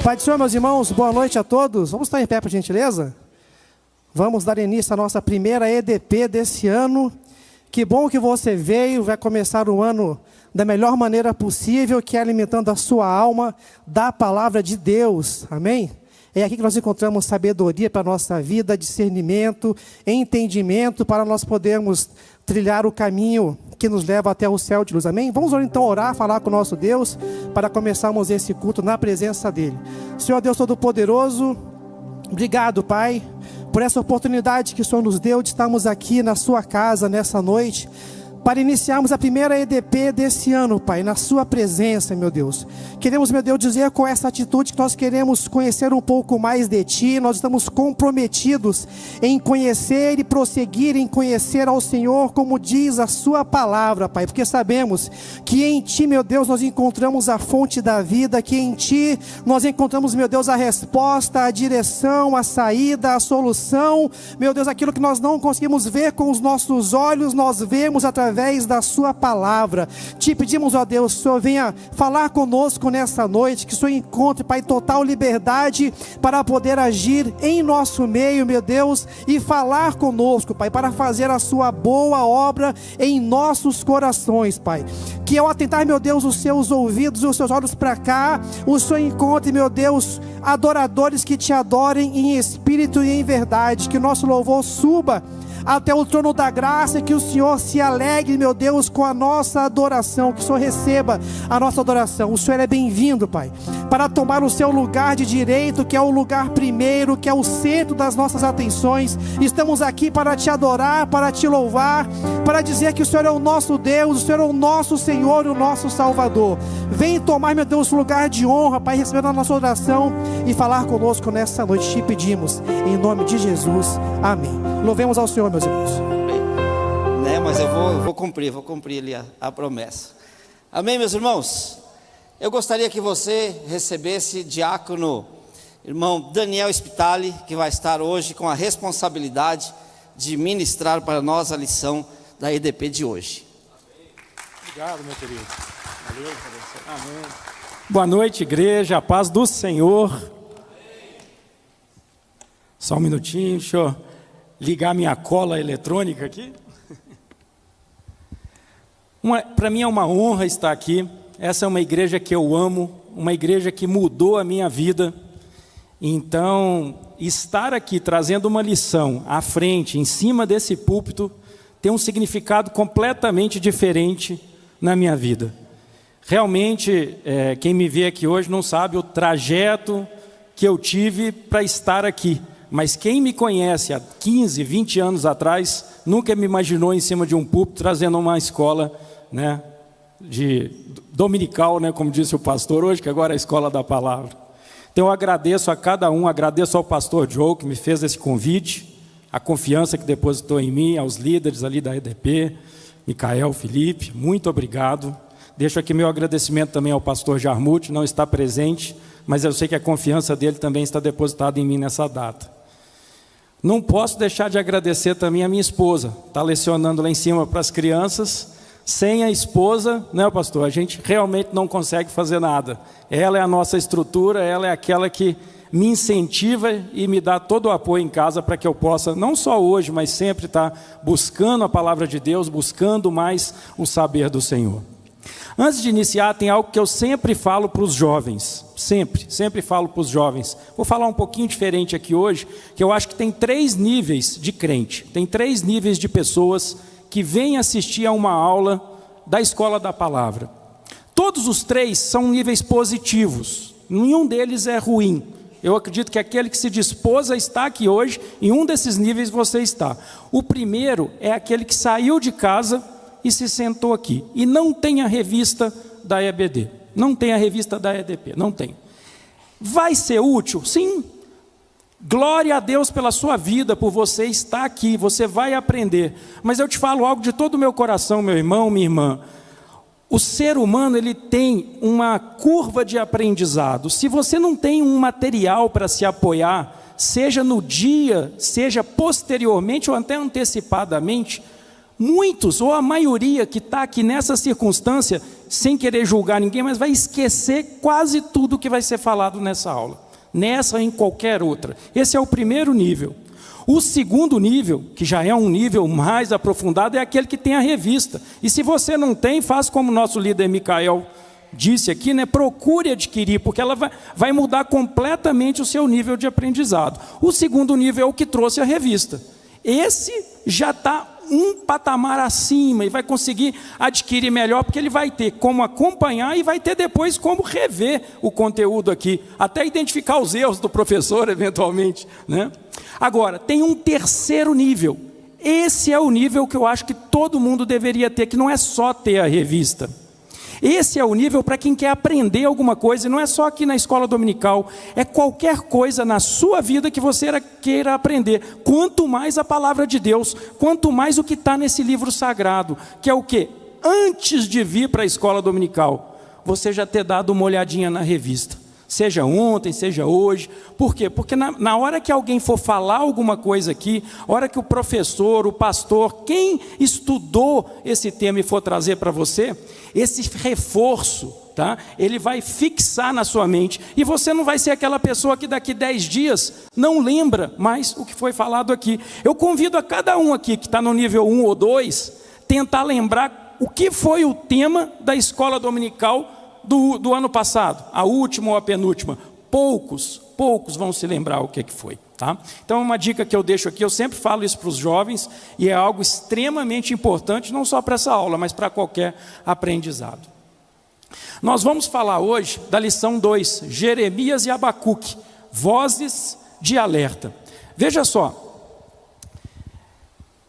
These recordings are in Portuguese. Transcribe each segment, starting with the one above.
Pai do Senhor, meus irmãos, boa noite a todos. Vamos estar em pé, por gentileza? Vamos dar início à nossa primeira EDP desse ano. Que bom que você veio, vai começar o ano da melhor maneira possível, que é alimentando a sua alma da palavra de Deus. Amém? É aqui que nós encontramos sabedoria para a nossa vida, discernimento, entendimento, para nós podermos trilhar o caminho que nos leva até o céu de luz. Amém? Vamos então orar, falar com o nosso Deus, para começarmos esse culto na presença dEle. Senhor Deus Todo-Poderoso, obrigado, Pai, por essa oportunidade que o Senhor nos deu de estarmos aqui na sua casa nessa noite, para iniciarmos a primeira EDP desse ano, Pai, na sua presença, meu Deus. Queremos, meu Deus, dizer com essa atitude que nós queremos conhecer um pouco mais de Ti. Nós estamos comprometidos em conhecer e prosseguir em conhecer ao Senhor, como diz a sua palavra, Pai, porque sabemos que em Ti, meu Deus, nós encontramos a fonte da vida, que em Ti nós encontramos, meu Deus, a resposta, a direção, a saída, a solução. Meu Deus, aquilo que nós não conseguimos ver com os nossos olhos, nós vemos através da sua palavra. Te pedimos, ó Deus, que o Senhor venha falar conosco nessa noite, que o Senhor encontre, Pai, total liberdade para poder agir em nosso meio, meu Deus, e falar conosco, Pai, para fazer a sua boa obra em nossos corações, Pai. Que ao atentar, meu Deus, os seus ouvidos e os seus olhos para cá, o Senhor encontre, meu Deus, adoradores que te adorem em espírito e em verdade. Que o nosso louvor suba até o trono da graça, e que o Senhor se alegre, meu Deus, com a nossa adoração, que o Senhor receba a nossa adoração. O Senhor é bem-vindo, Pai, para tomar o seu lugar de direito, que é o lugar primeiro, que é o centro das nossas atenções. Estamos aqui para te adorar, para te louvar, para dizer que o Senhor é o nosso Deus, o Senhor é o nosso Senhor e o nosso Salvador. Vem tomar, meu Deus, o lugar de honra, Pai, receber a nossa oração e falar conosco nessa noite. Te pedimos, em nome de Jesus, amém. Louvemos ao Senhor, meus irmãos. Mas eu vou cumprir ali a promessa. Amém, meus irmãos? Eu gostaria que você recebesse diácono, irmão Daniel Spitali, que vai estar hoje com a responsabilidade de ministrar para nós a lição da EDP de hoje. Obrigado, meu querido. Valeu. Amém. Boa noite, igreja, a paz do Senhor. Só um minutinho, deixa eu ligar minha cola eletrônica aqui. Para mim é uma honra estar aqui. Essa é uma igreja que eu amo, uma igreja que mudou a minha vida. Então, estar aqui trazendo uma lição à frente, em cima desse púlpito, tem um significado completamente diferente na minha vida. Realmente, quem me vê aqui hoje não sabe o trajeto que eu tive para estar aqui. Mas quem me conhece há 15, 20 anos atrás, nunca me imaginou em cima de um púlpito trazendo uma escola, né, de dominical, né, como disse o pastor hoje, que agora é a escola da palavra. Então eu agradeço a cada um, agradeço ao pastor Joe que me fez esse convite, a confiança que depositou em mim, aos líderes ali da EDP, Micael, Felipe, muito obrigado. Deixo aqui meu agradecimento também ao pastor Jarmute, não está presente, mas eu sei que a confiança dele também está depositada em mim nessa data. Não posso deixar de agradecer também a minha esposa, está lecionando lá em cima para as crianças. Sem a esposa, né, pastor, a gente realmente não consegue fazer nada. Ela é a nossa estrutura, ela é aquela que me incentiva e me dá todo o apoio em casa para que eu possa, não só hoje, mas sempre estar buscando a palavra de Deus, buscando mais o saber do Senhor. Antes de iniciar, tem algo que eu sempre falo para os jovens, sempre falo para os jovens. Vou falar um pouquinho diferente aqui hoje, que eu acho que tem 3 níveis de crente, tem 3 níveis de pessoas que vêm assistir a uma aula da Escola da Palavra. Todos os 3 são níveis positivos, nenhum deles é ruim. Eu acredito que aquele que se dispôs a estar aqui hoje, em um desses níveis você está. O primeiro é aquele que saiu de casa e se sentou aqui, e não tem a revista da EBD, não tem a revista da EDP, não tem. Vai ser útil? Sim. Glória a Deus pela sua vida, por você estar aqui, você vai aprender. Mas eu te falo algo de todo o meu coração, meu irmão, minha irmã. O ser humano, ele tem uma curva de aprendizado. Se você não tem um material para se apoiar, seja no dia, seja posteriormente ou até antecipadamente, Muitos, ou a maioria que está aqui nessa circunstância, sem querer julgar ninguém, mas vai esquecer quase tudo que vai ser falado nessa aula, nessa ou em qualquer outra. Esse é o primeiro nível. O segundo nível, que já é um nível mais aprofundado, é aquele que tem a revista. E se você não tem, faz como o nosso líder Micael disse aqui, né? Procure adquirir, porque ela vai mudar completamente o seu nível de aprendizado. O segundo nível é o que trouxe a revista. Esse já está um patamar acima e vai conseguir adquirir melhor, porque ele vai ter como acompanhar e vai ter depois como rever o conteúdo aqui, até identificar os erros do professor eventualmente, né? Agora, tem um terceiro nível. Esse é o nível que eu acho que todo mundo deveria ter, que não é só ter a revista. Esse é o nível para quem quer aprender alguma coisa, e não é só aqui na escola dominical, é qualquer coisa na sua vida que você queira aprender. Quanto mais a palavra de Deus, quanto mais o que está nesse livro sagrado, que é o quê? Antes de vir para a escola dominical, você já ter dado uma olhadinha na revista. Seja ontem, seja hoje. Por quê? Porque na hora que alguém for falar alguma coisa aqui, a hora que o professor, o pastor, quem estudou esse tema e for trazer para você, esse reforço, tá? Ele vai fixar na sua mente. E você não vai ser aquela pessoa que daqui 10 dias não lembra mais o que foi falado aqui. Eu convido a cada um aqui que está no nível 1 ou 2, tentar lembrar o que foi o tema da escola dominical do ano passado, a última ou a penúltima. Poucos vão se lembrar o que foi, tá? Então, uma dica que eu deixo aqui, eu sempre falo isso para os jovens, e é algo extremamente importante, não só para essa aula, mas para qualquer aprendizado. Nós vamos falar hoje da lição 2, Jeremias e Abacuque, vozes de alerta. Veja só,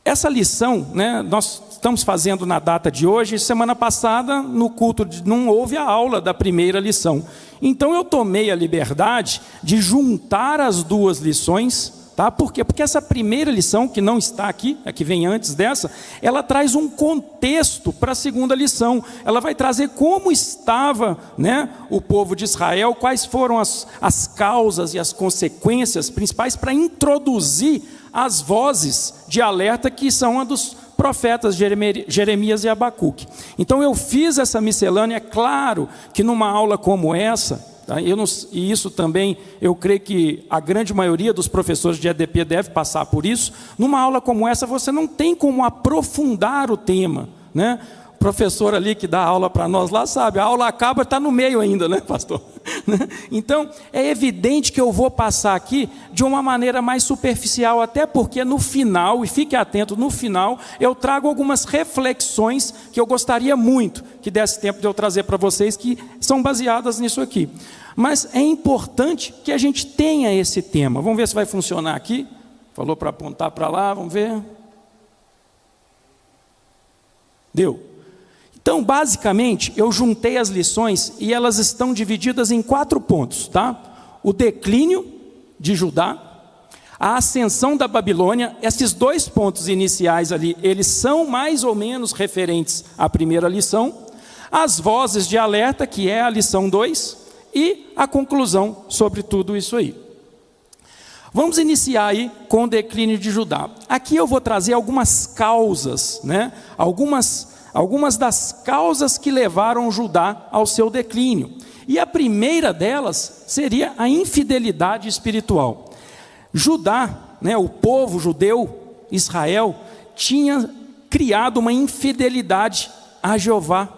essa lição, né, nós estamos fazendo na data de hoje. Semana passada, no culto, não houve a aula da primeira lição. Então, eu tomei a liberdade de juntar as duas lições. Tá? Por quê? Porque essa primeira lição, que não está aqui, a que vem antes dessa, ela traz um contexto para a segunda lição. Ela vai trazer como estava, né, o povo de Israel, quais foram as causas e as consequências principais para introduzir as vozes de alerta que são a dos profetas Jeremias e Abacuque. Então eu fiz essa miscelânea. É claro que numa aula como essa, tá, e isso também eu creio que a grande maioria dos professores de EDP deve passar por isso, numa aula como essa você não tem como aprofundar o tema, né? O professor ali que dá aula para nós lá sabe, a aula acaba, está no meio ainda, né, pastor? Então, é evidente que eu vou passar aqui de uma maneira mais superficial, até porque no final, e fique atento, no final, eu trago algumas reflexões que eu gostaria muito que desse tempo de eu trazer para vocês, que são baseadas nisso aqui. Mas é importante que a gente tenha esse tema. Vamos ver se vai funcionar aqui. Falou para apontar para lá, vamos ver. Deu. Então, basicamente, eu juntei as lições e elas estão divididas em 4 pontos, tá? O declínio de Judá, a ascensão da Babilônia. Esses 2 pontos iniciais ali, eles são mais ou menos referentes à primeira lição. As vozes de alerta, que é a lição 2, e a conclusão sobre tudo isso aí. Vamos iniciar aí com o declínio de Judá. Aqui eu vou trazer algumas causas, né? Algumas das causas que levaram Judá ao seu declínio. E a primeira delas seria a infidelidade espiritual. Judá, né, o povo judeu, Israel, tinha criado uma infidelidade a Jeová.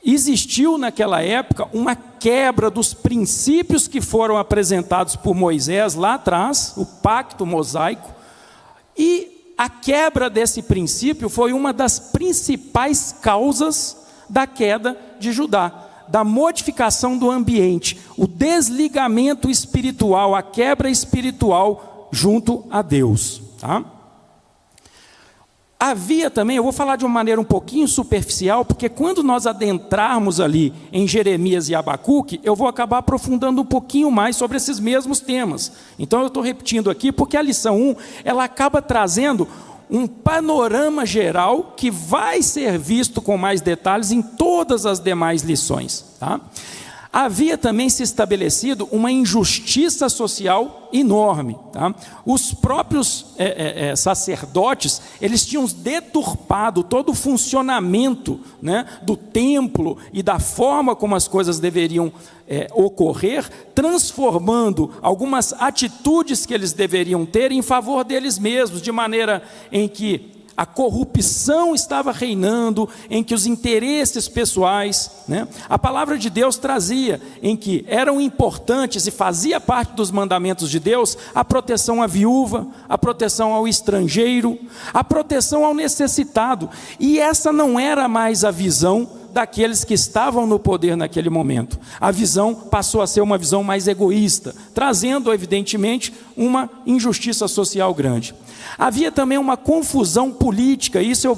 Existiu naquela época uma quebra dos princípios que foram apresentados por Moisés lá atrás, o pacto mosaico, e a quebra desse princípio foi uma das principais causas da queda de Judá, da modificação do ambiente, o desligamento espiritual, a quebra espiritual junto a Deus. Tá? Havia também, eu vou falar de uma maneira um pouquinho superficial, porque quando nós adentrarmos ali em Jeremias e Abacuque, eu vou acabar aprofundando um pouquinho mais sobre esses mesmos temas. Então eu estou repetindo aqui, porque a lição 1, ela acaba trazendo um panorama geral que vai ser visto com mais detalhes em todas as demais lições. Tá? Havia também se estabelecido uma injustiça social enorme. Tá? Os próprios sacerdotes, eles tinham deturpado todo o funcionamento, né, do templo e da forma como as coisas deveriam ocorrer, transformando algumas atitudes que eles deveriam ter em favor deles mesmos, de maneira em que a corrupção estava reinando, em que os interesses pessoais, né? A palavra de Deus trazia em que eram importantes e fazia parte dos mandamentos de Deus a proteção à viúva, a proteção ao estrangeiro, a proteção ao necessitado. E essa não era mais a visão daqueles que estavam no poder naquele momento. A visão passou a ser uma visão mais egoísta, trazendo evidentemente uma injustiça social grande. Havia também uma confusão política, isso eu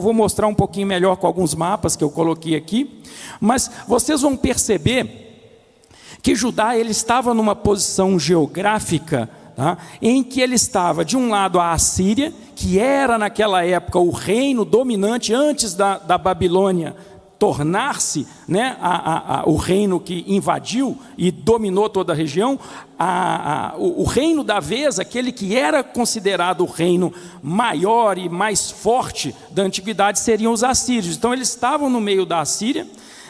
vou mostrar um pouquinho melhor com alguns mapas que eu coloquei aqui, mas vocês vão perceber que Judá ele estava numa posição geográfica, tá, em que ele estava de um lado a Assíria, que era naquela época o reino dominante antes da Babilônia tornar-se, né, o reino que invadiu e dominou toda a região. O reino da vez, aquele que era considerado o reino maior e mais forte da antiguidade, seriam os assírios. Então eles estavam no meio da Assíria.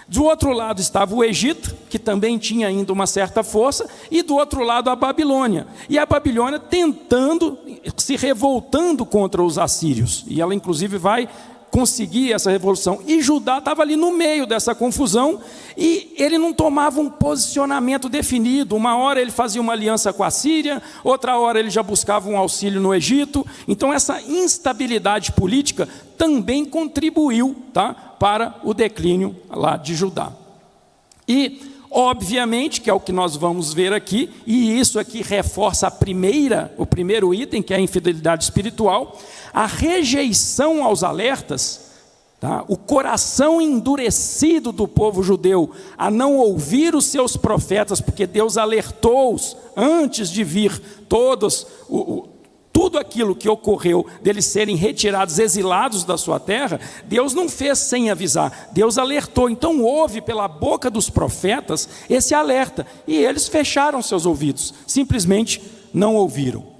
Do outro lado estava o Egito, que também tinha ainda uma certa força, e do outro lado a Babilônia. E a Babilônia tentando, se revoltando contra os assírios. E ela inclusive vai conseguir essa revolução, e Judá estava ali no meio dessa confusão, e ele não tomava um posicionamento definido. Uma hora ele fazia uma aliança com a Síria, outra hora ele já buscava um auxílio no Egito. Então essa instabilidade política também contribuiu, tá, para o declínio lá de Judá. E obviamente, que é o que nós vamos ver aqui, e isso aqui reforça o primeiro item, que é a infidelidade espiritual, a rejeição aos alertas, tá? O coração endurecido do povo judeu a não ouvir os seus profetas, porque Deus alertou-os antes de vir tudo aquilo que ocorreu deles serem retirados, exilados da sua terra. Deus não fez sem avisar, Deus alertou. Então houve pela boca dos profetas esse alerta, e eles fecharam seus ouvidos, simplesmente não ouviram.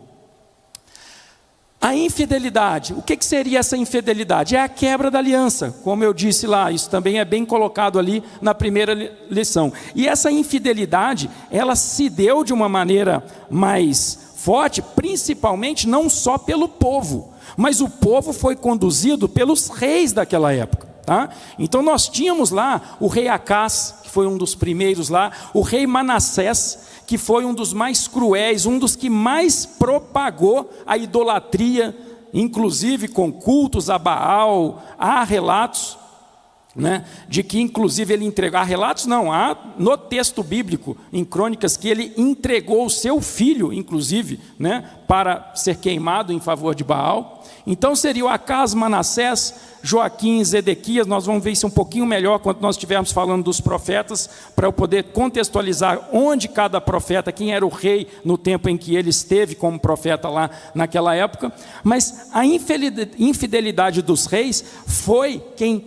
A infidelidade, o que seria essa infidelidade? É a quebra da aliança, como eu disse lá, isso também é bem colocado ali na primeira lição. E essa infidelidade, ela se deu de uma maneira mais forte, principalmente não só pelo povo, mas o povo foi conduzido pelos reis daquela época, tá? Então nós tínhamos lá o rei Acás, que foi um dos primeiros lá, o rei Manassés, que foi um dos mais cruéis, um dos que mais propagou a idolatria, inclusive com cultos a Baal. Há relatos, né, de que inclusive ele entregou, há no texto bíblico, em Crônicas, que ele entregou o seu filho, inclusive, né, para ser queimado em favor de Baal. Então seria o Acás, Manassés, Joaquim, Zedequias. Nós vamos ver isso um pouquinho melhor quando nós estivermos falando dos profetas, para eu poder contextualizar onde cada profeta, quem era o rei no tempo em que ele esteve como profeta lá naquela época. Mas a infidelidade dos reis foi quem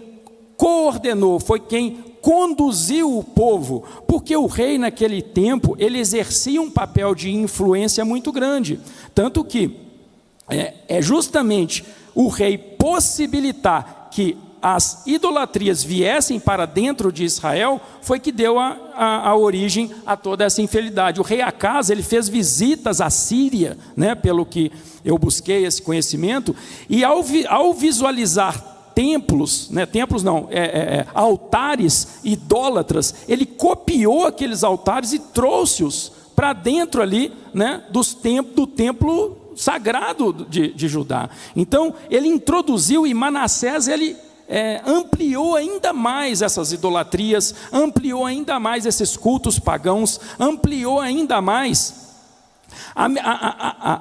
coordenou, foi quem conduziu o povo, porque o rei naquele tempo, ele exercia um papel de influência muito grande, tanto que é justamente o rei possibilitar que as idolatrias viessem para dentro de Israel, foi que deu a origem a toda essa infidelidade. O rei Acás, ele fez visitas à Síria, né, pelo que eu busquei esse conhecimento, e ao visualizar altares idólatras, ele copiou aqueles altares e trouxe-os para dentro ali, né, do templo sagrado de Judá. Então ele introduziu, e Manassés ele ampliou ainda mais essas idolatrias, ampliou ainda mais esses cultos pagãos, ampliou ainda mais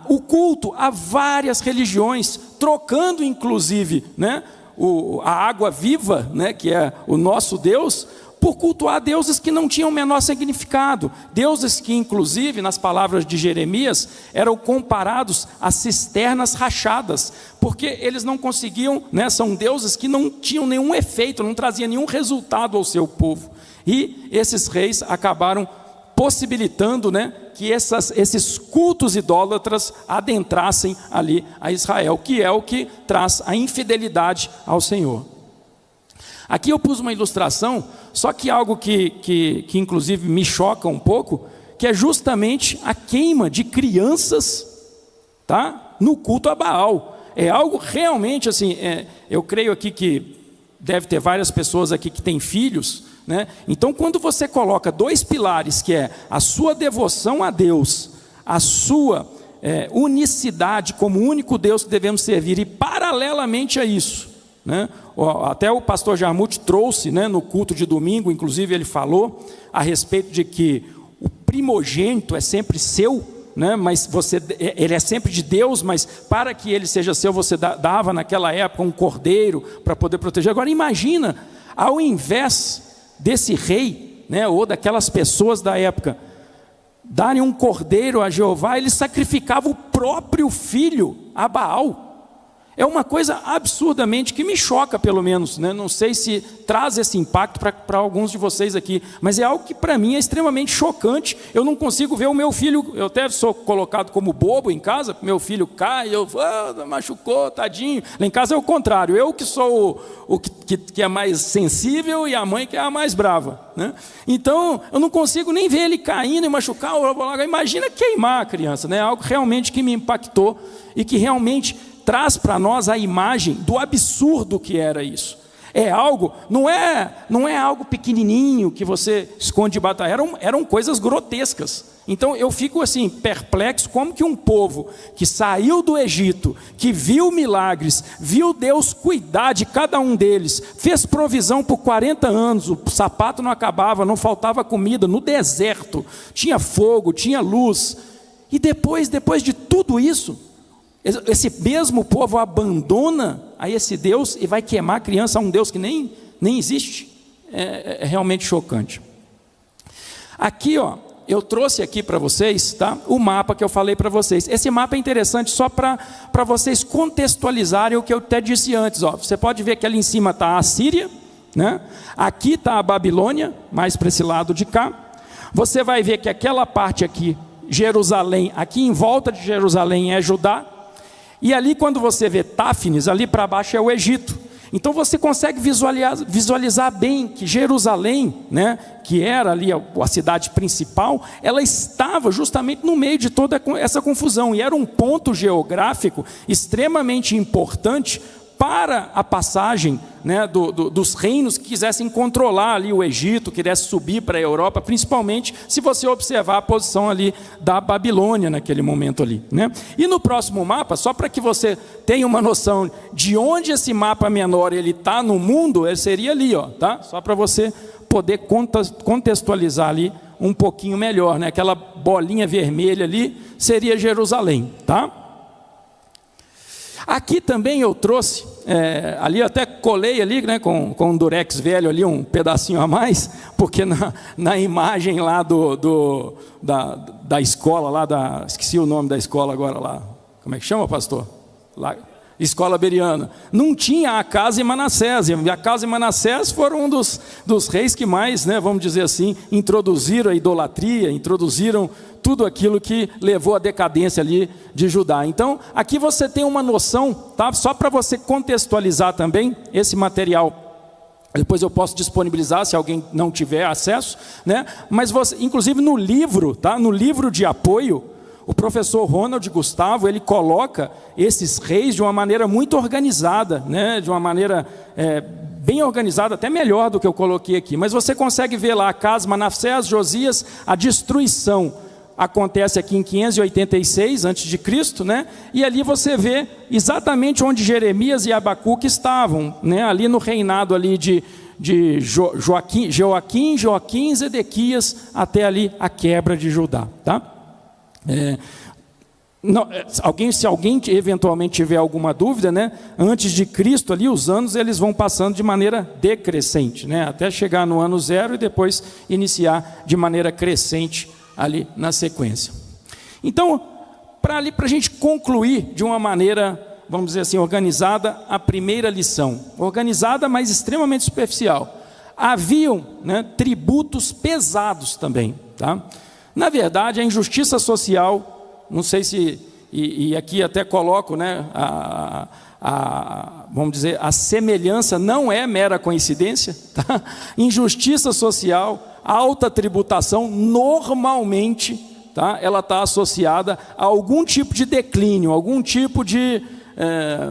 o culto a várias religiões, trocando inclusive, né, a água viva, né, que é o nosso Deus, por cultuar deuses que não tinham o menor significado, deuses que, inclusive, nas palavras de Jeremias, eram comparados a cisternas rachadas, porque eles não conseguiam, né, são deuses que não tinham nenhum efeito, não traziam nenhum resultado ao seu povo. E esses reis acabaram possibilitando, né, que esses cultos idólatras adentrassem ali a Israel, que é o que traz a infidelidade ao Senhor. Aqui eu pus uma ilustração, só que algo que inclusive me choca um pouco, que é justamente a queima de crianças, tá, no culto a Baal. É algo realmente assim, eu creio aqui que deve ter várias pessoas aqui que têm filhos, né? Então, quando você coloca dois pilares, que é a sua devoção a Deus, a sua unicidade como único Deus que devemos servir, e paralelamente a isso, né? Até o pastor Jarmuth trouxe, né, no culto de domingo, inclusive ele falou a respeito de que o primogênito é sempre seu, né, mas ele é sempre de Deus, mas para que ele seja seu, você dava naquela época um cordeiro para poder proteger. Agora imagina, ao invés desse rei, né, ou daquelas pessoas da época, darem um cordeiro a Jeová, ele sacrificava o próprio filho a Baal. É uma coisa absurdamente que me choca, pelo menos, né? Não sei se traz esse impacto para alguns de vocês aqui, mas é algo que para mim é extremamente chocante. Eu não consigo ver o meu filho, eu até sou colocado como bobo em casa, meu filho cai, machucou, tadinho. Lá em casa é o contrário, eu que sou o que é mais sensível e a mãe que é a mais brava, né? Então eu não consigo nem ver ele caindo e machucar, imagina queimar a criança, né? Algo realmente que me impactou e que realmente traz para nós a imagem do absurdo que era isso. É algo, não é algo pequenininho que você esconde de batalha, eram coisas grotescas. Então eu fico assim, perplexo, como que um povo que saiu do Egito, que viu milagres, viu Deus cuidar de cada um deles, fez provisão por 40 anos, o sapato não acabava, não faltava comida, no deserto, tinha fogo, tinha luz, e depois de tudo isso, esse mesmo povo abandona a esse Deus e vai queimar a criança a um Deus que nem existe. É realmente chocante. Aqui, ó, eu trouxe aqui para vocês, tá, o mapa que eu falei para vocês. Esse mapa é interessante só para vocês contextualizarem o que eu até disse antes. Ó. Você pode ver que ali em cima está a Síria, né? Aqui está a Babilônia, mais para esse lado de cá. Você vai ver que aquela parte aqui, Jerusalém, aqui em volta de Jerusalém é Judá. E ali quando você vê Táfnis, ali para baixo é o Egito. Então você consegue visualizar bem que Jerusalém, né, que era ali a cidade principal, ela estava justamente no meio de toda essa confusão. E era um ponto geográfico extremamente importante para a passagem, né, dos reinos que quisessem controlar ali o Egito, quisessem subir para a Europa, principalmente se você observar a posição ali da Babilônia naquele momento ali, né? E no próximo mapa, só para que você tenha uma noção de onde esse mapa menor ele está no mundo, ele seria ali, ó, tá? Só para você poder contextualizar ali um pouquinho melhor, né? Aquela bolinha vermelha ali seria Jerusalém, tá? Aqui também eu trouxe, ali eu até colei ali, né, com um durex velho ali, um pedacinho a mais, porque na imagem lá da escola, lá esqueci o nome da escola agora lá, como é que chama, pastor? Lá, Escola Beriana, não tinha a casa em Manassés, e a casa em Manassés foram um dos reis que mais, né, vamos dizer assim, introduziram a idolatria, introduziram tudo aquilo que levou à decadência ali de Judá. Então, aqui você tem uma noção, tá? Só para você contextualizar também esse material. Depois eu posso disponibilizar se alguém não tiver acesso, né? Mas você, inclusive no livro, tá? No livro de apoio, o professor Ronald Gustavo, ele coloca esses reis de uma maneira muito organizada, né? De uma maneira bem organizada, até melhor do que eu coloquei aqui. Mas você consegue ver lá Acaz, Manassés, Josias, a destruição acontece aqui em 586 a.C., né? E ali você vê exatamente onde Jeremias e Abacuque estavam, né? Ali no reinado ali de Joaquim, Zedequias, até ali a quebra de Judá, tá? Não, se alguém eventualmente tiver alguma dúvida, né, antes de Cristo ali, os anos eles vão passando de maneira decrescente, né, até chegar no ano 0 e depois iniciar de maneira crescente ali na sequência. Então, para a gente concluir de uma maneira, vamos dizer assim, organizada, a primeira lição. Organizada, mas extremamente superficial. Haviam, né, tributos pesados também. Tá? Na verdade, a injustiça social, não sei se, e aqui até coloco, né, vamos dizer, a semelhança não é mera coincidência. Tá? Injustiça social, alta tributação, normalmente, tá, ela está associada a algum tipo de declínio, algum tipo de,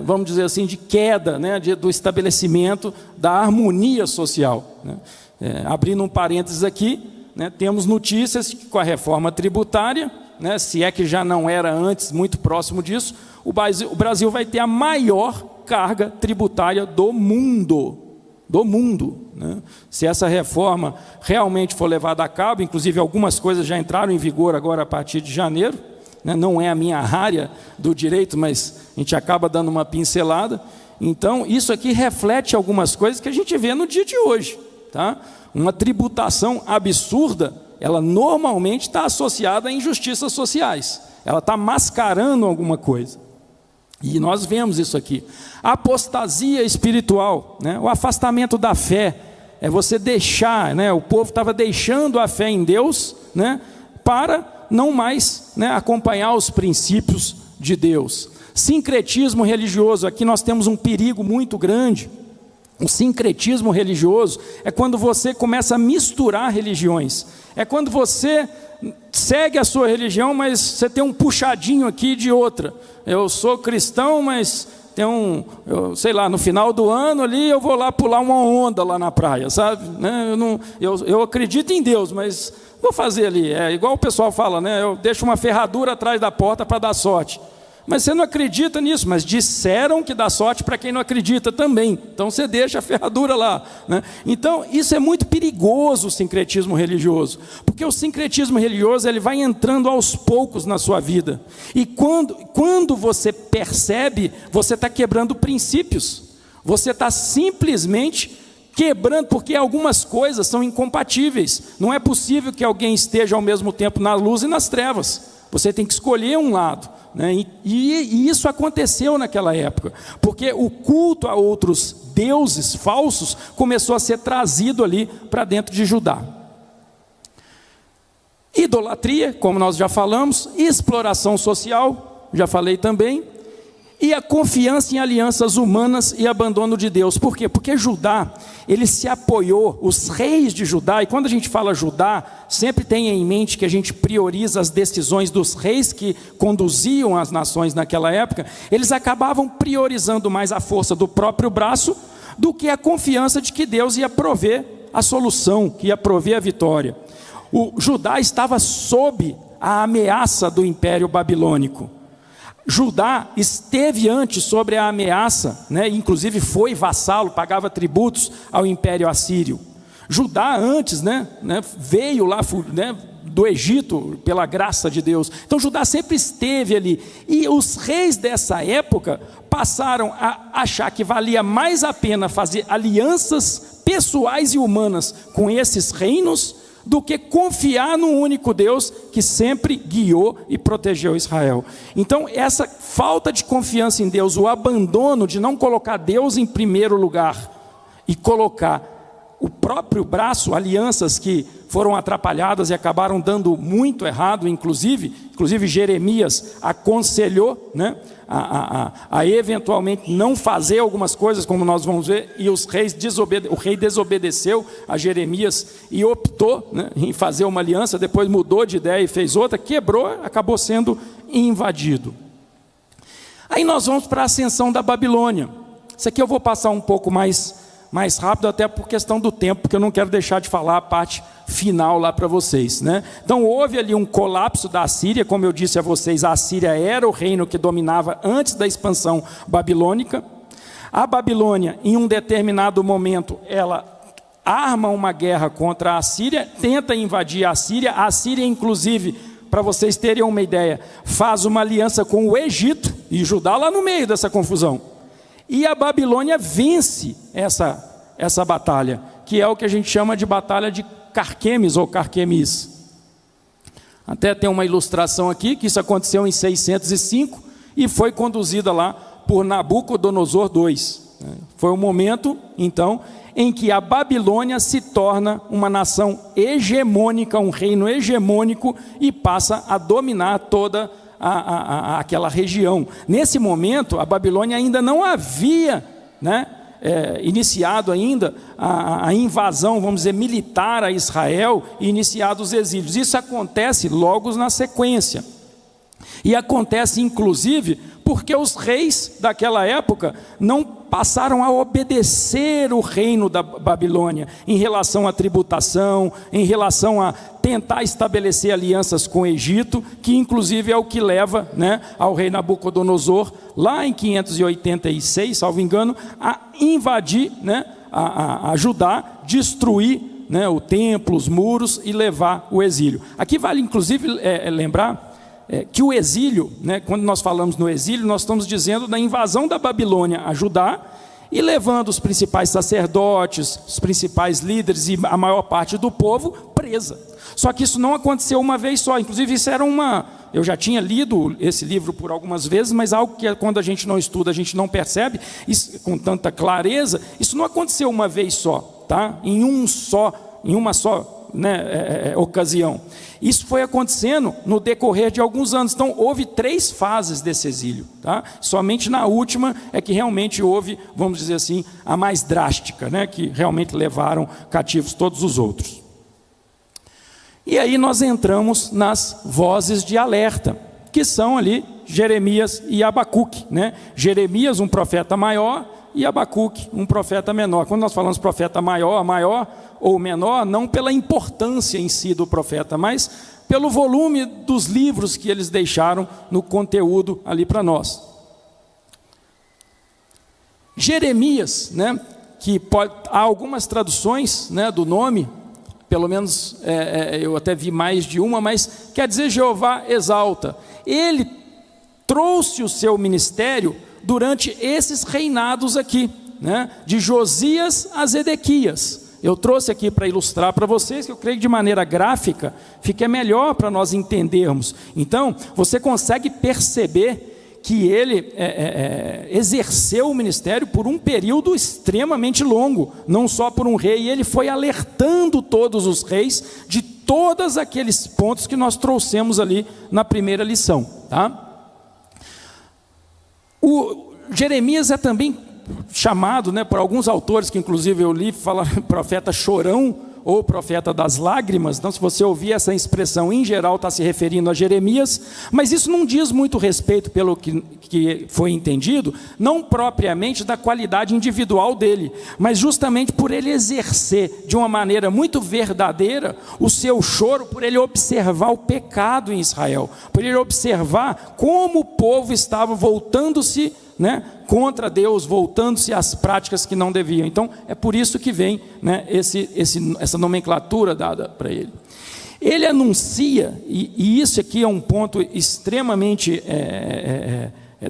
vamos dizer assim, de queda, né, do estabelecimento da harmonia social. Né? Abrindo um parênteses aqui, né, temos notícias que com a reforma tributária, né, se é que já não era antes, muito próximo disso, o Brasil vai ter a maior carga tributária do mundo. Né? Se essa reforma realmente for levada a cabo, inclusive algumas coisas já entraram em vigor agora a partir de janeiro, né? Não é a minha área do direito, mas a gente acaba dando uma pincelada. Então, isso aqui reflete algumas coisas que a gente vê no dia de hoje. Tá? Uma tributação absurda, ela normalmente está associada a injustiças sociais, ela está mascarando alguma coisa. E nós vemos isso aqui. A apostasia espiritual, né? O afastamento da fé, é você deixar, né? O povo estava deixando a fé em Deus, né? Para não mais, né, acompanhar os princípios de Deus. Sincretismo religioso, aqui nós temos um perigo muito grande. O sincretismo religioso é quando você começa a misturar religiões. É quando você segue a sua religião, mas você tem um puxadinho aqui de outra. Eu sou cristão, mas tem sei lá, no final do ano ali eu vou lá pular uma onda lá na praia, sabe? Né? Eu acredito em Deus, mas vou fazer ali. É igual o pessoal fala, né? Eu deixo uma ferradura atrás da porta para dar sorte. Mas você não acredita nisso, mas disseram que dá sorte para quem não acredita também. Então você deixa a ferradura lá. Né? Então isso é muito perigoso, o sincretismo religioso. Porque o sincretismo religioso ele vai entrando aos poucos na sua vida. E quando você percebe, você está quebrando princípios. Você está simplesmente quebrando, porque algumas coisas são incompatíveis. Não é possível que alguém esteja ao mesmo tempo na luz e nas trevas. Você tem que escolher um lado. Né? E isso aconteceu naquela época, porque o culto a outros deuses falsos começou a ser trazido ali para dentro de Judá. Idolatria, como nós já falamos, exploração social, já falei também, e a confiança em alianças humanas e abandono de Deus. Por quê? Porque Judá, ele se apoiou, os reis de Judá, e quando a gente fala Judá, sempre tenha em mente que a gente prioriza as decisões dos reis que conduziam as nações naquela época. Eles acabavam priorizando mais a força do próprio braço do que a confiança de que Deus ia prover a solução, que ia prover a vitória. O Judá estava sob a ameaça do Império Babilônico. Judá esteve antes sobre a ameaça, né? Inclusive foi vassalo, pagava tributos ao Império Assírio. Judá antes, né, veio lá, né, do Egito pela graça de Deus. Então Judá sempre esteve ali. E os reis dessa época passaram a achar que valia mais a pena fazer alianças pessoais e humanas com esses reinos do que confiar no único Deus que sempre guiou e protegeu Israel. Então essa falta de confiança em Deus, o abandono de não colocar Deus em primeiro lugar e colocar o próprio braço, alianças que foram atrapalhadas e acabaram dando muito errado, inclusive Jeremias aconselhou, né, a eventualmente não fazer algumas coisas, como nós vamos ver, e o rei desobedeceu a Jeremias e optou, né, em fazer uma aliança, depois mudou de ideia e fez outra, quebrou, acabou sendo invadido. Aí nós vamos para a ascensão da Babilônia. Isso aqui eu vou passar um pouco mais rápido, até por questão do tempo, porque eu não quero deixar de falar a parte final lá para vocês, né? Então houve ali um colapso da Assíria, como eu disse a vocês, a Assíria era o reino que dominava antes da expansão babilônica. A Babilônia, em um determinado momento, ela arma uma guerra contra a Assíria, tenta invadir a Assíria inclusive para vocês terem uma ideia, faz uma aliança com o Egito e Judá lá no meio dessa confusão. E a Babilônia vence essa batalha, que é o que a gente chama de batalha de Carquemes ou Carquemis. Até tem uma ilustração aqui, que isso aconteceu em 605 e foi conduzida lá por Nabucodonosor II. Foi o momento, então, em que a Babilônia se torna uma nação hegemônica, um reino hegemônico, e passa a dominar toda aquela região. Nesse momento, a Babilônia ainda não havia, iniciado ainda a invasão, vamos dizer, militar a Israel e iniciado os exílios. Isso acontece logo na sequência. E acontece, inclusive, porque os reis daquela época não passaram a obedecer o reino da Babilônia em relação à tributação, em relação a tentar estabelecer alianças com o Egito, que inclusive é o que leva ao rei Nabucodonosor, lá em 586, salvo engano, a invadir a Judá, destruir o templo, os muros e levar o exílio. Aqui vale inclusive lembrar que o exílio, quando nós falamos no exílio, nós estamos dizendo da invasão da Babilônia a Judá e levando os principais sacerdotes, os principais líderes e a maior parte do povo presa. Só que isso não aconteceu uma vez só, inclusive isso era eu já tinha lido esse livro por algumas vezes, mas algo que quando a gente não estuda, a gente não percebe isso, com tanta clareza. Isso não aconteceu uma vez só, tá? Em uma só ocasião. Isso foi acontecendo no decorrer de alguns anos. Então houve 3 fases desse exílio, tá? Somente na última é que realmente houve, vamos dizer assim, a mais drástica, que realmente levaram cativos todos os outros. E aí nós entramos nas vozes de alerta, que são ali Jeremias e Abacuque, Jeremias, um profeta maior, e Abacuque, um profeta menor. Quando nós falamos profeta maior ou menor, não pela importância em si do profeta, mas pelo volume dos livros que eles deixaram no conteúdo ali para nós. Jeremias, que há algumas traduções do nome, pelo menos eu até vi mais de uma, mas quer dizer Jeová exalta. Ele trouxe o seu ministério durante esses reinados aqui, de Josias a Zedequias. Eu trouxe aqui para ilustrar para vocês, que eu creio que de maneira gráfica fica melhor para nós entendermos. Então, você consegue perceber que ele exerceu o ministério por um período extremamente longo, não só por um rei, e ele foi alertando todos os reis de todos aqueles pontos que nós trouxemos ali na primeira lição, tá? O Jeremias é também chamado, por alguns autores que inclusive eu li, falam profeta chorão ou profeta das lágrimas. Então, se você ouvir essa expressão, em geral está se referindo a Jeremias, mas isso não diz muito respeito, pelo que foi entendido, não propriamente da qualidade individual dele, mas justamente por ele exercer de uma maneira muito verdadeira o seu choro, por ele observar o pecado em Israel, por ele observar como o povo estava voltando-se contra Deus, voltando-se às práticas que não deviam. Então é por isso que vem essa nomenclatura dada para ele. Ele anuncia, e isso aqui é um ponto extremamente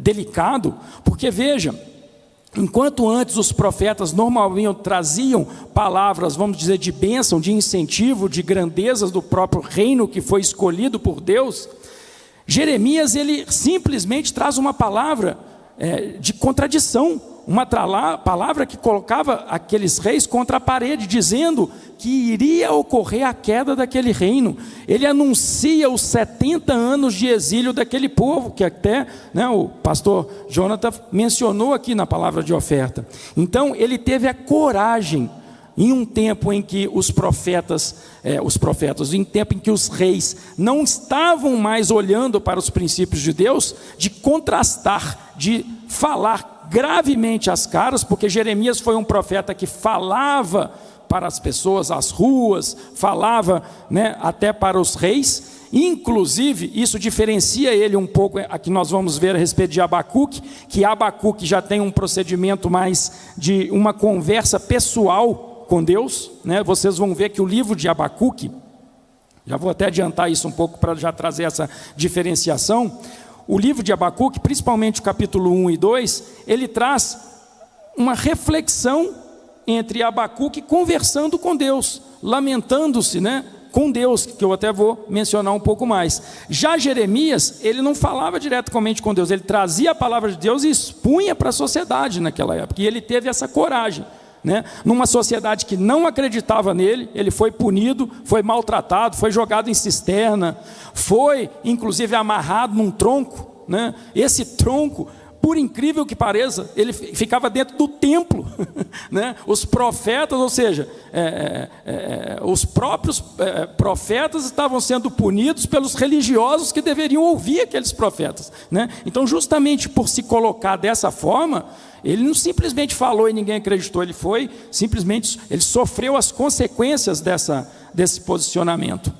delicado, porque veja, enquanto antes os profetas normalmente traziam palavras, vamos dizer, de bênção, de incentivo, de grandezas do próprio reino que foi escolhido por Deus, Jeremias ele simplesmente traz uma palavra de contradição, uma palavra que colocava aqueles reis contra a parede, dizendo que iria ocorrer a queda daquele reino. Ele anuncia os 70 anos de exílio daquele povo, que até o pastor Jonathan mencionou aqui na palavra de oferta. Então ele teve a coragem, em um tempo em que os profetas, em tempo em que os reis não estavam mais olhando para os princípios de Deus, de contrastar, de falar gravemente às caras, porque Jeremias foi um profeta que falava para as pessoas, às ruas, falava até para os reis. Inclusive, isso diferencia ele um pouco, aqui nós vamos ver a respeito de Abacuque, que Abacuque já tem um procedimento mais de uma conversa pessoal com Deus, Vocês vão ver que o livro de Abacuque, Já vou até adiantar isso um pouco para já trazer essa diferenciação. O livro de Abacuque, principalmente o capítulo 1 e 2, ele traz uma reflexão entre Abacuque conversando com Deus, lamentando-se, né, com Deus, que eu até vou mencionar um pouco mais. Já Jeremias, ele não falava diretamente com Deus, ele trazia a palavra de Deus e expunha para a sociedade naquela época, e ele teve essa coragem, né? Numa sociedade que não acreditava nele, ele foi punido, foi maltratado, foi jogado em cisterna, foi inclusive amarrado num tronco, né? Esse tronco, por incrível que pareça, ele ficava dentro do templo, né? Os profetas, ou seja, os próprios profetas estavam sendo punidos pelos religiosos que deveriam ouvir aqueles profetas, né? Então, justamente por se colocar dessa forma, ele não simplesmente falou e ninguém acreditou, ele sofreu as consequências desse posicionamento.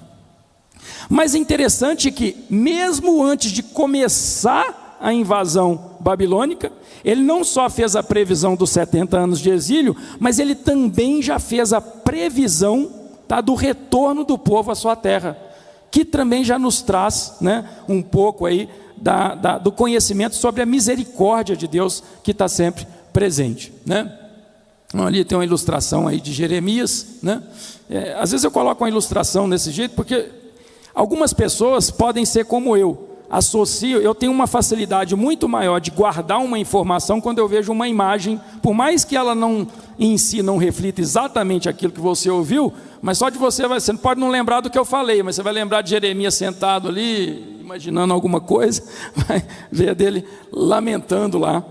Mas é interessante que, mesmo antes de começar a invasão babilônica, ele não só fez a previsão dos 70 anos de exílio, mas ele também já fez a previsão, tá, do retorno do povo à sua terra, que também já nos traz, né, um pouco aí do conhecimento sobre a misericórdia de Deus que está sempre presente, né? Ali tem uma ilustração aí de Jeremias, né? Às vezes eu coloco uma ilustração desse jeito porque algumas pessoas podem ser como eu tenho uma facilidade muito maior de guardar uma informação quando eu vejo uma imagem, por mais que ela não em si não reflita exatamente aquilo que você ouviu, mas só de você não pode não lembrar do que eu falei, mas você vai lembrar de Jeremias sentado ali, imaginando alguma coisa, vai ver dele lamentando lá.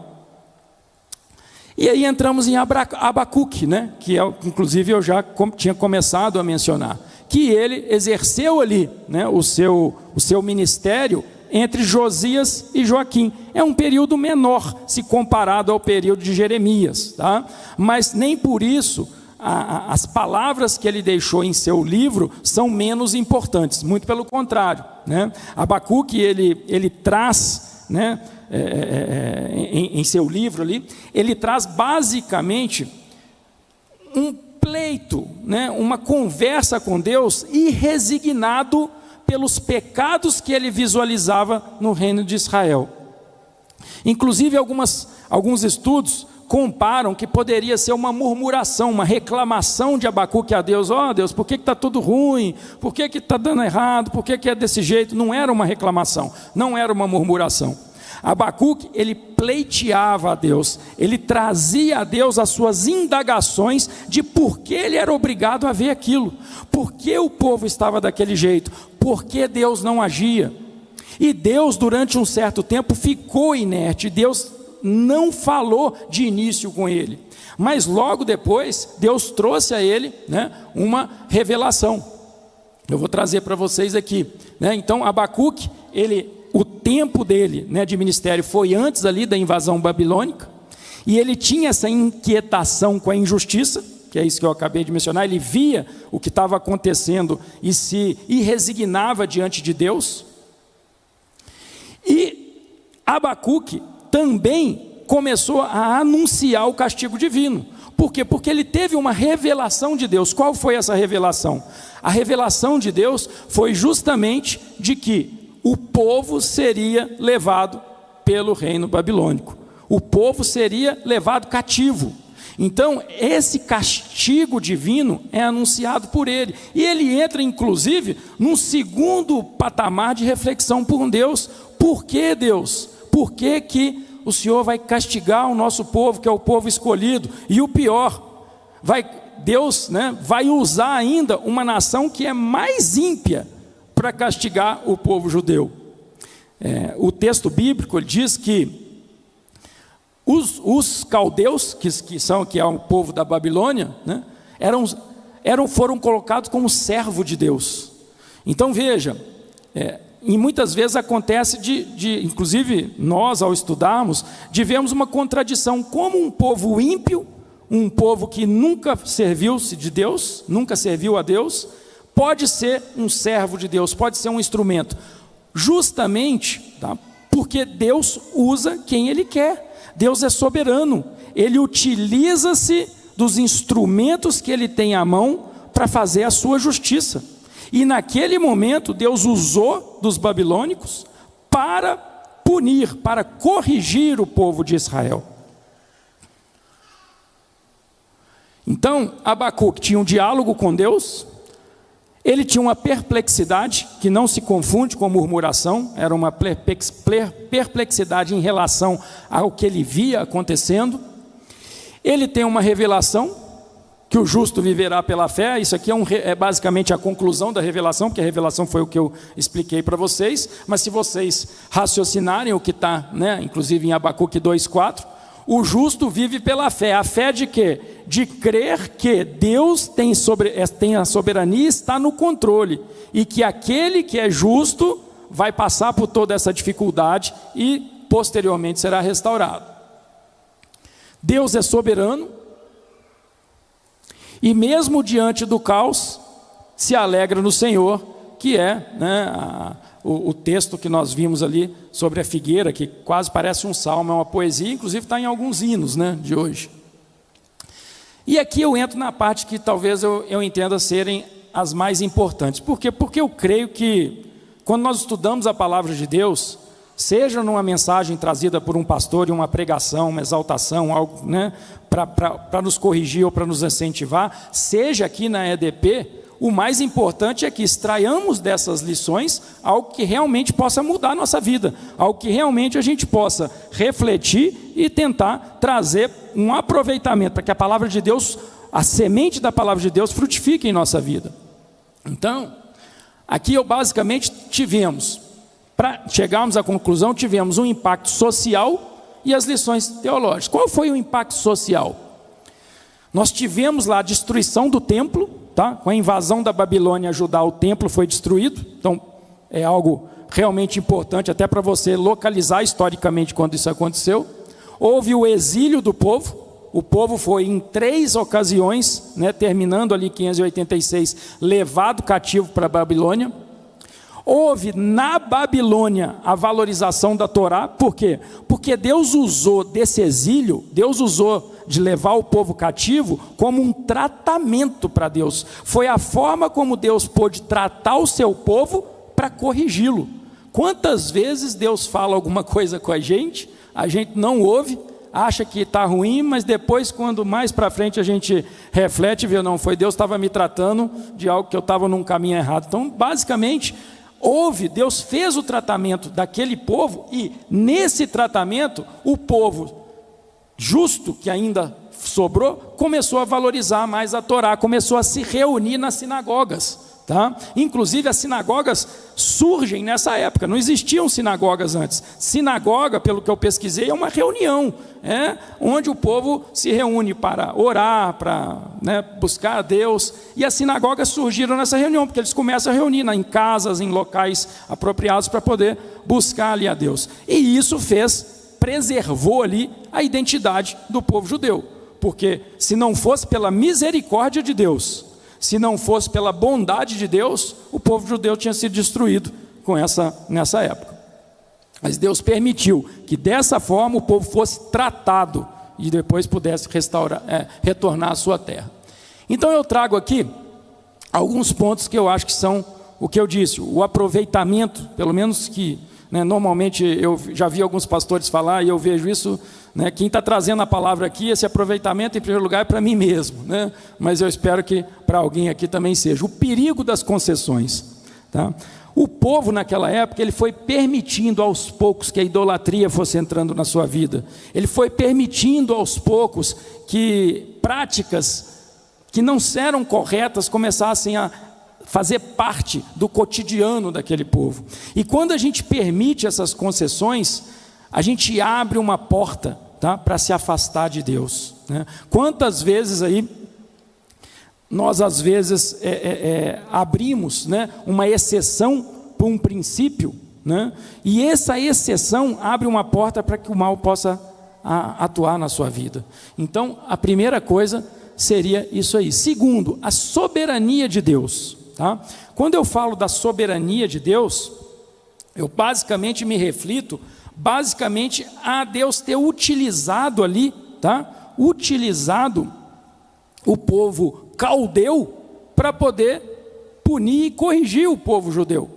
E aí entramos em Abacuque, né? Que inclusive eu já tinha começado a mencionar, que ele exerceu ali, né, o seu ministério entre Josias e Joaquim. É um período menor se comparado ao período de Jeremias, tá? Mas nem por isso as palavras que ele deixou em seu livro são menos importantes, muito pelo contrário, né? Abacuque ele traz, né, em seu livro ali, ele traz basicamente um pleito, né, uma conversa com Deus, e resignado pelos pecados que ele visualizava no reino de Israel. Inclusive alguns estudos comparam que poderia ser uma murmuração, uma reclamação de Abacuque a Deus. Deus, por que está tudo ruim? Por que está dando errado? Por que é desse jeito? Não era uma reclamação, não era uma murmuração. Abacuque, ele pleiteava a Deus, ele trazia a Deus as suas indagações de por que ele era obrigado a ver aquilo, por que o povo estava daquele jeito, por que Deus não agia. E Deus, durante um certo tempo, ficou inerte, Deus não falou de início com ele, mas logo depois, Deus trouxe a ele, né, uma revelação. Eu vou trazer para vocês aqui, né? Então, Abacuque, o tempo dele, né, de ministério foi antes ali da invasão babilônica, e ele tinha essa inquietação com a injustiça, que é isso que eu acabei de mencionar. Ele via o que estava acontecendo e resignava diante de Deus. E Abacuque também começou a anunciar o castigo divino. Por quê? Porque ele teve uma revelação de Deus. Qual foi essa revelação? A revelação de Deus foi justamente de que o povo seria levado pelo reino babilônico. O povo seria levado cativo. Então, esse castigo divino é anunciado por ele. E ele entra, inclusive, num segundo patamar de reflexão por Deus. Por que, Deus? Por que o Senhor vai castigar o nosso povo, que é o povo escolhido? E o pior, Deus, né, vai usar ainda uma nação que é mais ímpia para castigar o povo judeu. O texto bíblico diz que os caldeus, que é o povo da Babilônia, né, foram colocados como servo de Deus. Então veja, e muitas vezes acontece inclusive nós, ao estudarmos, vemos uma contradição, como um povo ímpio, um povo que nunca serviu-se de Deus, nunca serviu a Deus, pode ser um servo de Deus, pode ser um instrumento, justamente, tá, porque Deus usa quem Ele quer. Deus é soberano, Ele utiliza-se dos instrumentos que Ele tem à mão para fazer a sua justiça. E naquele momento Deus usou dos babilônicos para punir, para corrigir o povo de Israel. Então Abacuque tinha um diálogo com Deus, ele tinha uma perplexidade que não se confunde com murmuração, era uma perplexidade em relação ao que ele via acontecendo. Ele tem uma revelação, que o justo viverá pela fé. Isso aqui é basicamente a conclusão da revelação, porque a revelação foi o que eu expliquei para vocês, mas se vocês raciocinarem o que está, inclusive em Abacuque 2,4, o justo vive pela fé. A fé de quê? De crer que Deus tem a soberania e está no controle, e que aquele que é justo vai passar por toda essa dificuldade e posteriormente será restaurado. Deus é soberano, e mesmo diante do caos, se alegra no Senhor, que é o texto que nós vimos ali sobre a figueira, que quase parece um salmo, é uma poesia, inclusive está em alguns hinos de hoje. E aqui eu entro na parte que talvez eu entenda serem as mais importantes. Por quê? Porque eu creio que quando nós estudamos a palavra de Deus, seja numa mensagem trazida por um pastor, em uma pregação, uma exaltação, algo para nos corrigir ou para nos incentivar, seja aqui na EDP, o mais importante é que extraiamos dessas lições algo que realmente possa mudar a nossa vida, algo que realmente a gente possa refletir e tentar trazer um aproveitamento, para que a palavra de Deus, a semente da palavra de Deus frutifique em nossa vida. Então, aqui eu basicamente tivemos, para chegarmos à conclusão, tivemos um impacto social e as lições teológicas. Qual foi o impacto social? Nós tivemos lá a destruição do templo, com a invasão da Babilônia a Judá, o templo foi destruído. Então é algo realmente importante até para você localizar historicamente quando isso aconteceu. Houve o exílio do povo, o povo foi em 3 ocasiões, terminando ali em 586, levado cativo para a Babilônia. Houve na Babilônia a valorização da Torá. Por quê? Porque Deus usou desse exílio, Deus usou de levar o povo cativo como um tratamento para Deus. Foi a forma como Deus pôde tratar o seu povo para corrigi-lo. Quantas vezes Deus fala alguma coisa com a gente não ouve, acha que está ruim, mas depois, quando mais para frente a gente reflete, vê, não, foi Deus estava me tratando de algo que eu estava num caminho errado. Então, basicamente, Deus fez o tratamento daquele povo, e nesse tratamento, o povo justo, que ainda sobrou, começou a valorizar mais a Torá, começou a se reunir nas sinagogas. Inclusive as sinagogas surgem nessa época, não existiam sinagogas antes. Sinagoga, pelo que eu pesquisei, é uma reunião, onde o povo se reúne para orar, para buscar a Deus, e as sinagogas surgiram nessa reunião, porque eles começam a reunir em casas, em locais apropriados para poder buscar ali a Deus. E isso preservou ali a identidade do povo judeu, porque se não fosse pela misericórdia de Deus, se não fosse pela bondade de Deus, o povo judeu tinha sido destruído nessa época. Mas Deus permitiu que dessa forma o povo fosse tratado e depois pudesse retornar à sua terra. Então eu trago aqui alguns pontos que eu acho que são o que eu disse, o aproveitamento, pelo menos que normalmente eu já vi alguns pastores falar, e eu vejo isso, quem está trazendo a palavra aqui, esse aproveitamento em primeiro lugar é para mim mesmo, mas eu espero que para alguém aqui também seja. O perigo das concessões. O povo naquela época, ele foi permitindo aos poucos que a idolatria fosse entrando na sua vida, ele foi permitindo aos poucos que práticas que não eram corretas começassem a fazer parte do cotidiano daquele povo. E quando a gente permite essas concessões, a gente abre uma porta para se afastar de Deus. Quantas vezes aí nós às vezes abrimos uma exceção para um princípio, e essa exceção abre uma porta para que o mal possa atuar na sua vida. Então a primeira coisa seria isso aí. Segundo, a soberania de Deus. Quando eu falo da soberania de Deus, eu basicamente me reflito a Deus ter utilizado ali, utilizado o povo caldeu para poder punir e corrigir o povo judeu.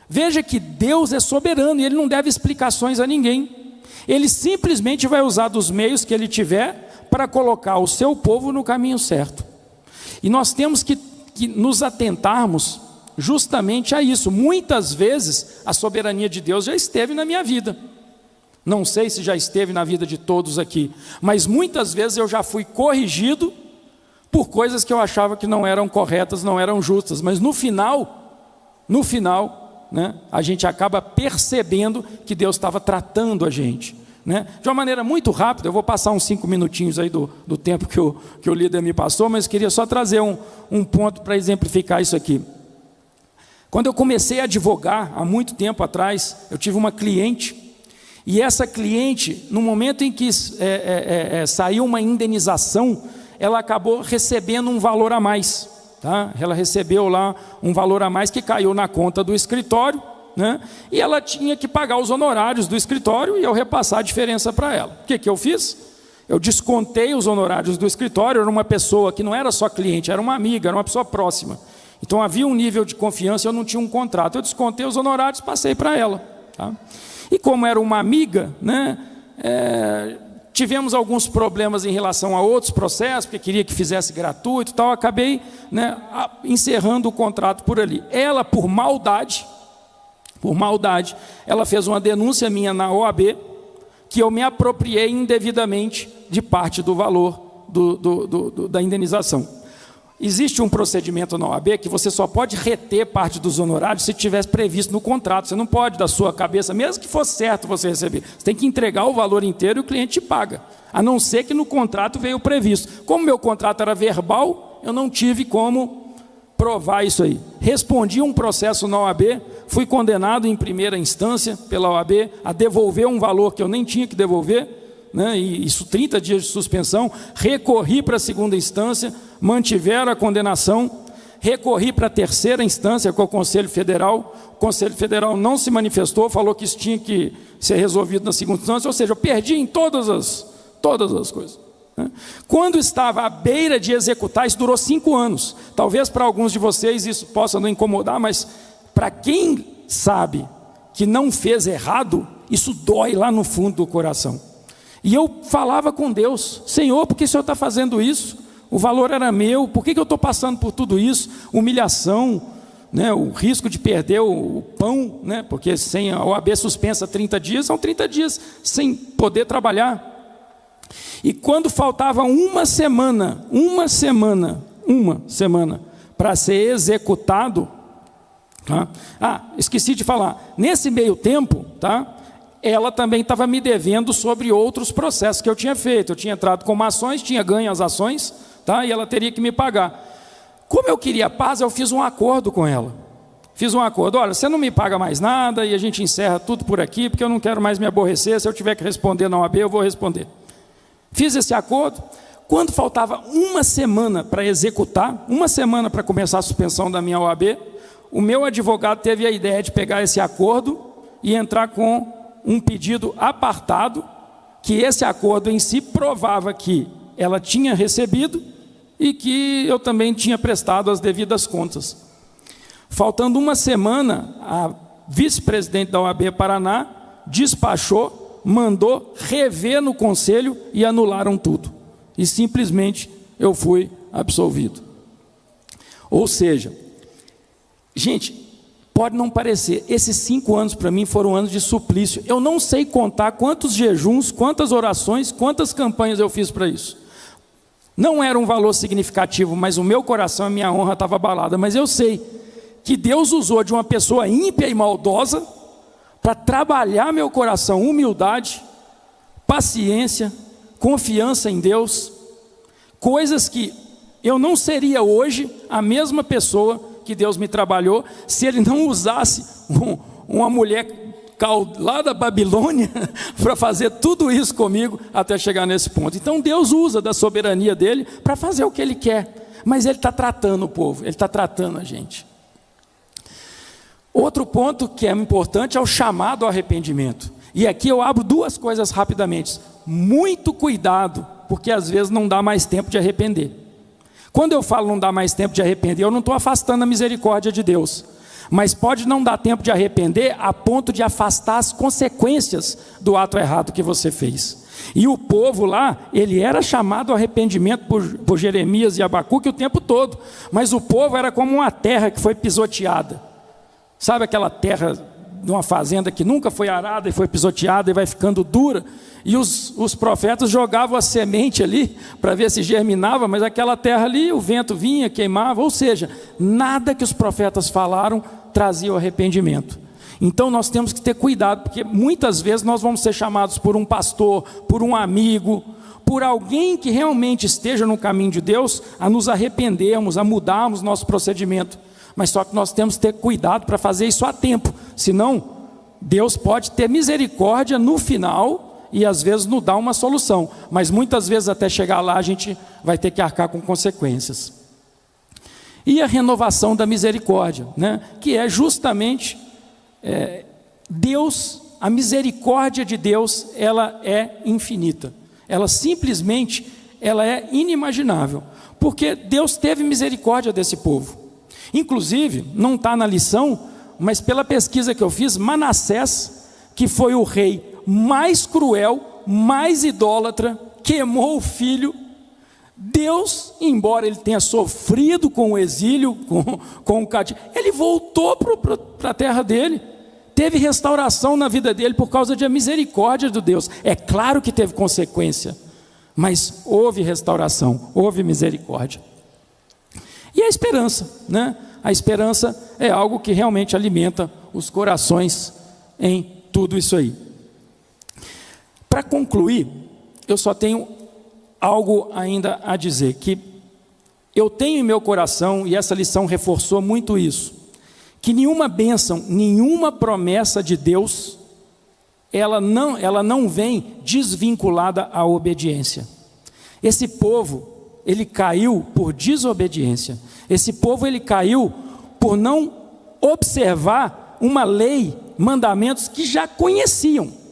Veja que Deus é soberano e Ele não deve explicações a ninguém. Ele simplesmente vai usar dos meios que Ele tiver para colocar o seu povo no caminho certo. E nós temos que nos atentarmos justamente a isso. Muitas vezes a soberania de Deus já esteve na minha vida. Não sei se já esteve na vida de todos aqui, mas muitas vezes eu já fui corrigido por coisas que eu achava que não eram corretas, não eram justas, mas no final, né, a gente acaba percebendo que Deus estava tratando a gente, né? De uma maneira muito rápida. Eu vou passar uns 5 minutinhos aí do tempo que o líder me passou, mas queria só trazer um ponto para exemplificar isso aqui. Quando eu comecei a advogar, há muito tempo atrás, eu tive uma cliente, e essa cliente, no momento em que saiu uma indenização, ela acabou recebendo um valor a mais. Tá? Ela recebeu lá um valor a mais que caiu na conta do escritório, né? E ela tinha que pagar os honorários do escritório e eu repassar a diferença para ela. O que eu fiz? Eu descontei os honorários do escritório. Era uma pessoa que não era só cliente, era uma amiga, era uma pessoa próxima. Então havia um nível de confiança, eu não tinha um contrato. Eu descontei os honorários e passei para ela. Tá? E como era uma amiga, né, tivemos alguns problemas em relação a outros processos, porque queria que fizesse gratuito e tal. Acabei, né, encerrando o contrato por ali. Ela, por maldade, ela fez uma denúncia minha na OAB, que eu me apropriei indevidamente de parte do valor da indenização. Existe um procedimento na OAB que você só pode reter parte dos honorários se tivesse previsto no contrato. Você não pode, da sua cabeça, mesmo que fosse certo você receber, você tem que entregar o valor inteiro e o cliente te paga, a não ser que no contrato veio previsto. Como meu contrato era verbal, eu não tive como provar isso aí. Respondi um processo na OAB, fui condenado em primeira instância pela OAB a devolver um valor que eu nem tinha que devolver, né? E isso 30 dias de suspensão. Recorri para a segunda instância, mantiveram a condenação. Recorri para a terceira instância, com o Conselho Federal. O Conselho Federal não se manifestou, falou que isso tinha que ser resolvido na segunda instância, ou seja, eu perdi em todas as coisas. Quando estava à beira de executar, isso durou 5 anos. Talvez para alguns de vocês isso possa não incomodar, mas para quem sabe que não fez errado, isso dói lá no fundo do coração. E eu falava com Deus: Senhor, por que o Senhor está fazendo isso? O valor era meu, por que eu estou passando por tudo isso? Humilhação, né? O risco de perder o pão, né? Porque sem a OAB suspensa 30 dias, são 30 dias sem poder trabalhar. E quando faltava uma semana para ser executado, tá? Esqueci de falar, nesse meio tempo, tá? Ela também estava me devendo sobre outros processos que eu tinha feito. Eu tinha entrado com ações, tinha ganho as ações, tá? E ela teria que me pagar. Como eu queria paz, eu fiz um acordo com ela. Olha, você não me paga mais nada e a gente encerra tudo por aqui, porque eu não quero mais me aborrecer. Se eu tiver que responder na OAB, eu vou responder. Fiz esse acordo. Quando faltava uma semana para executar, uma semana para começar a suspensão da minha OAB, o meu advogado teve a ideia de pegar esse acordo e entrar com um pedido apartado, que esse acordo em si provava que ela tinha recebido e que eu também tinha prestado as devidas contas. Faltando uma semana, a vice-presidente da OAB Paraná despachou, mandou rever no conselho e anularam tudo. E simplesmente eu fui absolvido. Ou seja, gente, pode não parecer, esses 5 anos para mim foram anos de suplício. Eu não sei contar quantos jejuns, quantas orações, quantas campanhas eu fiz para isso. Não era um valor significativo, mas o meu coração, a minha honra estava abalada. Mas eu sei que Deus usou de uma pessoa ímpia e maldosa para trabalhar meu coração, humildade, paciência, confiança em Deus, coisas que eu não seria hoje a mesma pessoa que Deus me trabalhou se Ele não usasse uma mulher lá da Babilônia para fazer tudo isso comigo até chegar nesse ponto. Então Deus usa da soberania dEle para fazer o que Ele quer, mas Ele está tratando o povo, Ele está tratando a gente. Outro ponto que é importante é o chamado ao arrependimento. E aqui eu abro 2 coisas rapidamente. Muito cuidado, porque às vezes não dá mais tempo de arrepender. Quando eu falo não dá mais tempo de arrepender, eu não estou afastando a misericórdia de Deus. Mas pode não dar tempo de arrepender a ponto de afastar as consequências do ato errado que você fez. E o povo lá, ele era chamado ao arrependimento por Jeremias e Abacuque o tempo todo. Mas o povo era como uma terra que foi pisoteada. Sabe aquela terra de uma fazenda que nunca foi arada e foi pisoteada e vai ficando dura? E os profetas jogavam a semente ali para ver se germinava, mas aquela terra ali, o vento vinha, queimava. Ou seja, nada que os profetas falaram trazia o arrependimento. Então nós temos que ter cuidado, porque muitas vezes nós vamos ser chamados por um pastor, por um amigo, por alguém que realmente esteja no caminho de Deus, a nos arrependermos, a mudarmos nosso procedimento. Mas só que nós temos que ter cuidado para fazer isso a tempo, senão Deus pode ter misericórdia no final e às vezes nos dar uma solução, mas muitas vezes até chegar lá a gente vai ter que arcar com consequências. E a renovação da misericórdia, né? Que é justamente Deus, a misericórdia de Deus, ela é infinita, ela simplesmente ela é inimaginável, porque Deus teve misericórdia desse povo. Inclusive, não está na lição, mas pela pesquisa que eu fiz, Manassés, que foi o rei mais cruel, mais idólatra, queimou o filho. Deus, embora ele tenha sofrido com o exílio, com o cativeiro, ele voltou para a terra dele, teve restauração na vida dele por causa da misericórdia de Deus. É claro que teve consequência, mas houve restauração, houve misericórdia. E a esperança, né? A esperança é algo que realmente alimenta os corações em tudo isso aí. Para concluir, eu só tenho algo ainda a dizer, que eu tenho em meu coração, e essa lição reforçou muito isso, que nenhuma bênção, nenhuma promessa de Deus, ela não vem desvinculada à obediência. Esse povo, ele caiu por desobediência. Esse povo, ele caiu por não observar uma lei, mandamentos que já conheciam.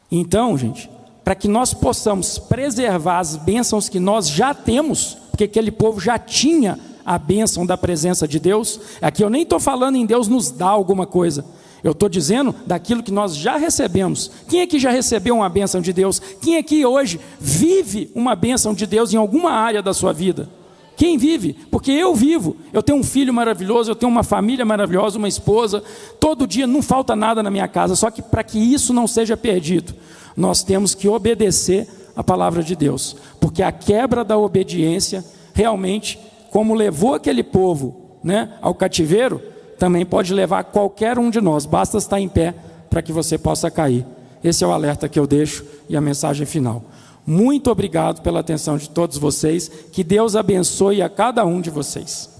Então, gente, para que nós possamos preservar as bênçãos que nós já temos, porque aquele povo já tinha a bênção da presença de Deus. Aqui eu nem estou falando em Deus nos dar alguma coisa, eu estou dizendo daquilo que nós já recebemos. Quem aqui já recebeu uma bênção de Deus? Quem aqui hoje vive uma bênção de Deus em alguma área da sua vida? Quem vive? Porque eu vivo, eu tenho um filho maravilhoso, eu tenho uma família maravilhosa, uma esposa, todo dia não falta nada na minha casa. Só que para que isso não seja perdido, nós temos que obedecer a palavra de Deus, porque a quebra da obediência realmente, como levou aquele povo, né, ao cativeiro, também pode levar qualquer um de nós. Basta estar em pé para que você possa cair. Esse é o alerta que eu deixo e a mensagem final. Muito obrigado pela atenção de todos vocês, que Deus abençoe a cada um de vocês.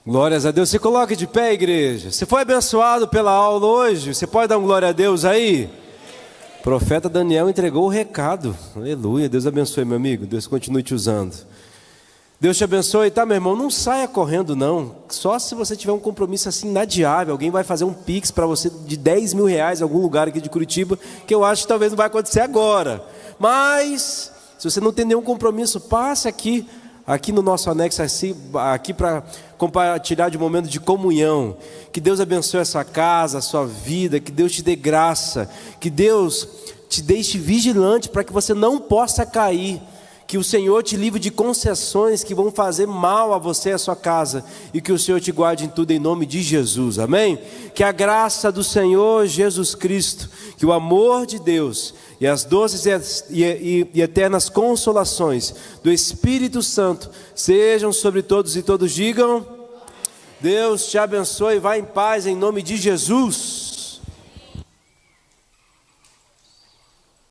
Glórias a Deus. Se coloque de pé, igreja. Você foi abençoado pela aula hoje? Você pode dar um glória a Deus aí? O profeta Daniel entregou o recado. Aleluia. Deus abençoe, meu amigo. Deus continue te usando. Deus te abençoe, tá, meu irmão? Não saia correndo, não. Só se você tiver um compromisso assim inadiável. Alguém vai fazer um pix para você de 10 mil reais em algum lugar aqui de Curitiba, que eu acho que talvez não vai acontecer agora. Mas, se você não tem nenhum compromisso, passe aqui no nosso anexo, aqui para compartilhar de um momento de comunhão. Que Deus abençoe a sua casa, a sua vida, que Deus te dê graça, que Deus te deixe vigilante para que você não possa cair, que o Senhor te livre de concessões que vão fazer mal a você e a sua casa, e que o Senhor te guarde em tudo em nome de Jesus, amém? Que a graça do Senhor Jesus Cristo, que o amor de Deus e as doces e eternas consolações do Espírito Santo sejam sobre todos e todos digam: Deus te abençoe, vá em paz em nome de Jesus.